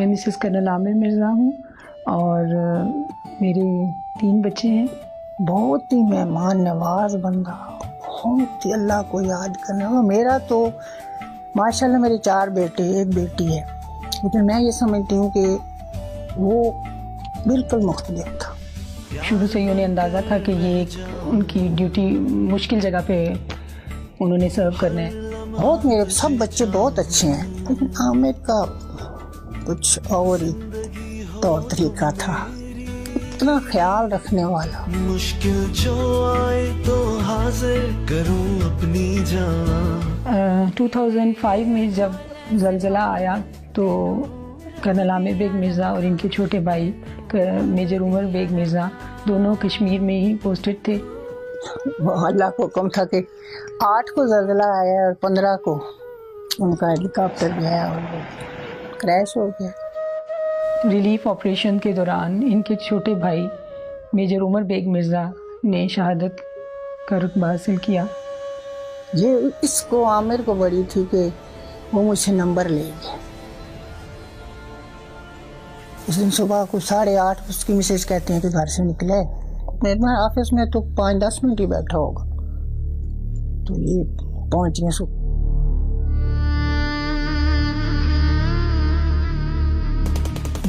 میں Mrs colonel عامر مرزا ہوں اور میرے 3 بچے ہیں. بہت ہی مہمان نواز بندہ، بہت ہی اللہ کو یاد کرنے والا. میرا تو ماشاءاللہ میرے 4 بیٹے 1 بیٹی ہے، لیکن میں یہ سمجھتی ہوں کہ وہ بالکل مختلف تھا. شروع سے ہی انہیں اندازہ تھا کہ یہ ان کی ڈیوٹی مشکل جگہ پہ انہوں نے سرو کرنا ہے. بہت میرے سب بچے بہت اچھے ہیں، لیکن عامر کا کچھ اور ہی طور طریقہ تھا، اتنا خیال رکھنے والا. مشکل جو آئے تو حاضر کروں اپنی جان. 2005 میں جب زلزلہ آیا تو کرنل عامر بیگ مرزا اور ان کے چھوٹے بھائی میجر عمر بیگ مرزا دونوں کشمیر میں ہی پوسٹڈ تھے. اللہ کو حکم تھا کہ 8 کو زلزلہ آیا اور 15 کو ان کا ہیلی کاپٹر گیا اور وہ کریش ہو گیا. ریلیف آپریشن کے دوران ان کے چھوٹے بھائی میجر عمر بیگ مرزا نے شہادت کا رتبہ حاصل کیا. یہ اس کو عامر کو بڑی تھی کہ وہ مجھ سے نمبر لے گئے. اس دن صبح کو 8:30 اس کی مسز کہتے ہیں کہ گھر سے نکلے. میں آفس میں تو 5-10 منٹ ہی بیٹھا ہوگا تو یہ پہنچ گئے.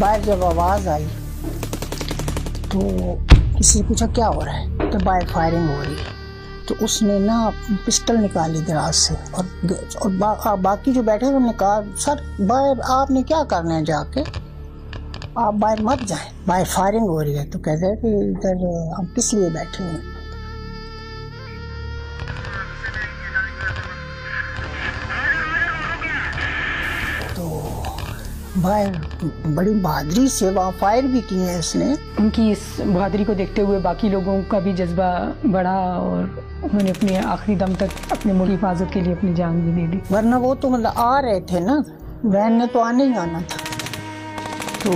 باہر جب آواز آئی تو کسی نے پوچھا کیا ہو رہا ہے، تو باہر فائرنگ ہو رہی ہے. تو اس نے نا پسٹل نکالی دراز سے اور باقی جو بیٹھے انہوں نے کہا سر باہر آپ نے کیا کرنا ہے، جا کے آپ باہر مت جائیں، باہر فائرنگ ہو رہی ہے. تو کہتے ہیں کہ ادھر ہم کس لیے بیٹھے ہوئے ہیں. تو باہر بڑی بہادری سے وہاں فائر بھی کی ہے اس نے. ان کی اس بہادری کو دیکھتے ہوئے باقی لوگوں کا بھی جذبہ بڑھا اور انہوں نے اپنے آخری دم تک اپنے ملک کی حفاظت کے لیے اپنی جان بھی دے دی. ورنہ وہ تو مطلب آ رہے تھے نا، وین نے تو آنے ہی آنا تھا. تو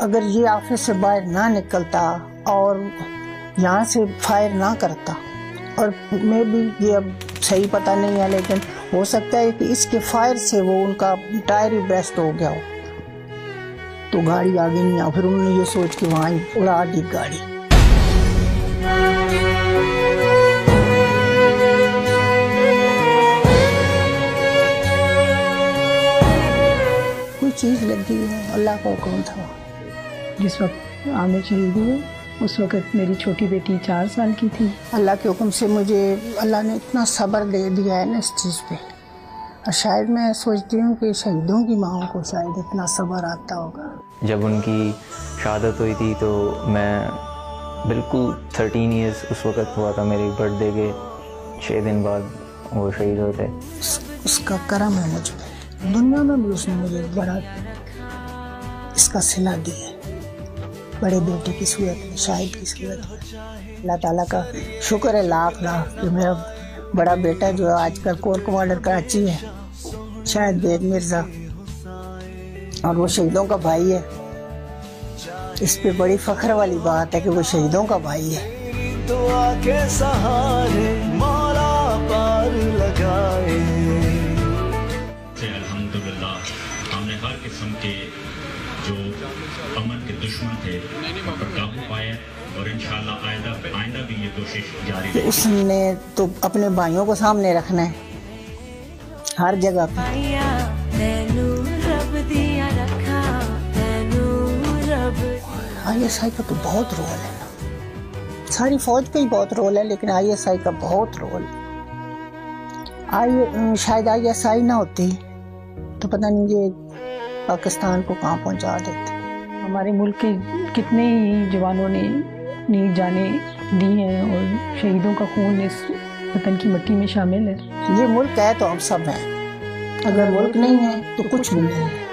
اگر یہ آفس سے باہر نہ نکلتا اور یہاں سے فائر نہ کرتا، اور میں بھی یہ اب صحیح پتہ نہیں ہے لیکن ہو سکتا ہے کہ اس کے فائر سے وہ ان کا ٹائر ہی بریسٹ ہو گیا ہو تو گاڑی آگے نہیں آ. پھر انہوں نے یہ سوچ کے وہاں اڑا دی گاڑی. کوئی چیز لگی ہے، اللہ کا حکم تھا. جس وقت عامر شہید ہوئے اس وقت میری چھوٹی بیٹی 4 سال کی تھی. اللہ کے حکم سے مجھے اللہ نے اتنا صبر دے دیا ہے نا اس چیز پہ. اور شاید میں سوچتی ہوں کہ شہیدوں کی ماں کو شاید اتنا صبر آتا ہوگا. جب ان کی شہادت ہوئی تھی تو میں بالکل 13 ایئرس اس وقت ہوا تھا. میرے برتھ ڈے کے 6 دن بعد وہ شہید ہوتے. اس کا کرم ہے مجھ پہ. دنیا میں بھی اس نے مجھے بڑا اس کا صلہ دی ہے، بڑے بیٹے کی صورت میں، شاہد کی صورت میں. اللہ تعالیٰ کا شکر ہے لاکھ لاکھ کہ میرا بڑا بیٹا جو آج کل کور کمانڈر کراچی ہے، شاہد بیگ مرزا، اور وہ شہیدوں کا بھائی ہے. اس پہ بڑی فخر والی بات ہے کہ وہ شہیدوں کا بھائی ہے. دعا کے سہارے مولا پار لگائے. الحمدللہ ہم نے ہر قسم کے جو امن کے دشمن تھے ان پر قابو پایا اور انشاءاللہ آئندہ بھی یہ کوشش جاری رہے. اس نے تو اپنے بھائیوں کو سامنے رکھنا ہے ہر جگہ پہ. ISI کا تو بہت رول ہے نا، ساری فوج کا ہی بہت رول ہے لیکن ISI کا بہت رول ہے. شاید ISI نہ ہوتی تو پتہ نہیں یہ پاکستان کو کہاں پہنچا دیتے. ہمارے ملک کے کتنے ہی جوانوں نے اپنی جانیں دی ہیں اور شہیدوں کا خون اس وطن کی مٹی میں شامل ہے. یہ ملک ہے تو ہم سب ہیں، اگر ملک نہیں ہے تو کچھ بھی نہیں ہے.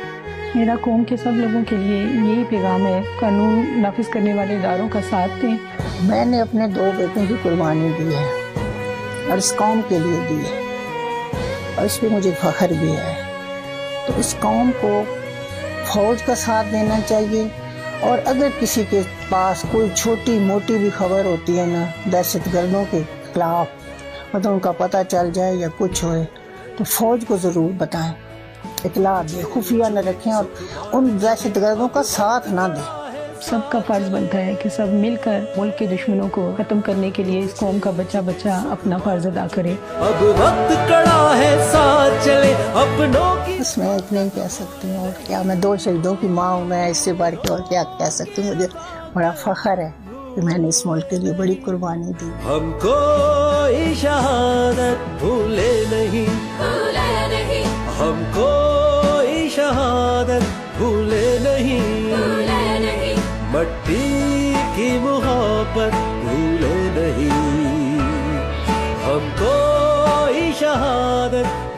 میرا قوم کے سب لوگوں کے لیے یہی پیغام ہے، قانون نافذ کرنے والے اداروں کا ساتھ دیں. میں نے اپنے 2 بیٹوں کی قربانی دی ہے اور اس قوم کے لیے دی ہے اور اس پہ مجھے فخر بھی ہے. تو اس قوم کو فوج کا ساتھ دینا چاہیے. اور اگر کسی کے پاس کوئی چھوٹی موٹی بھی خبر ہوتی ہے نا دہشت گردوں کے خلاف، مطلب ان کا پتہ چل جائے یا کچھ ہوئے تو فوج کو ضرور بتائیں. اطلاع دیں, خفیہ نہ رکھیں اور ان دہشت گردوں کا ساتھ نہ دیں. سب کا فرض بنتا ہے کہ سب مل کر ملک کے دشمنوں کو ختم کرنے کے لیے اس قوم کا بچہ بچہ اپنا فرض ادا کرے. اب وقت کڑا ہے ساتھ چلے اپنوں کی. بس میں اتنا ہی کہہ سکتی ہوں, اور کیا, میں 2 شہیدوں کی ماں ہوں, میں اس سے بڑھ کے اور کیا کہہ سکتی ہوں. مجھے بڑا فخر ہے کہ میں نے اس ملک کے لیے بڑی قربانی دی. ہم کوئی شہادت بھولے نہیں, ہم کوئی شہادت بھولے نہیں, مٹی کی محبت بھولے نہیں, ہم کوئی شہادت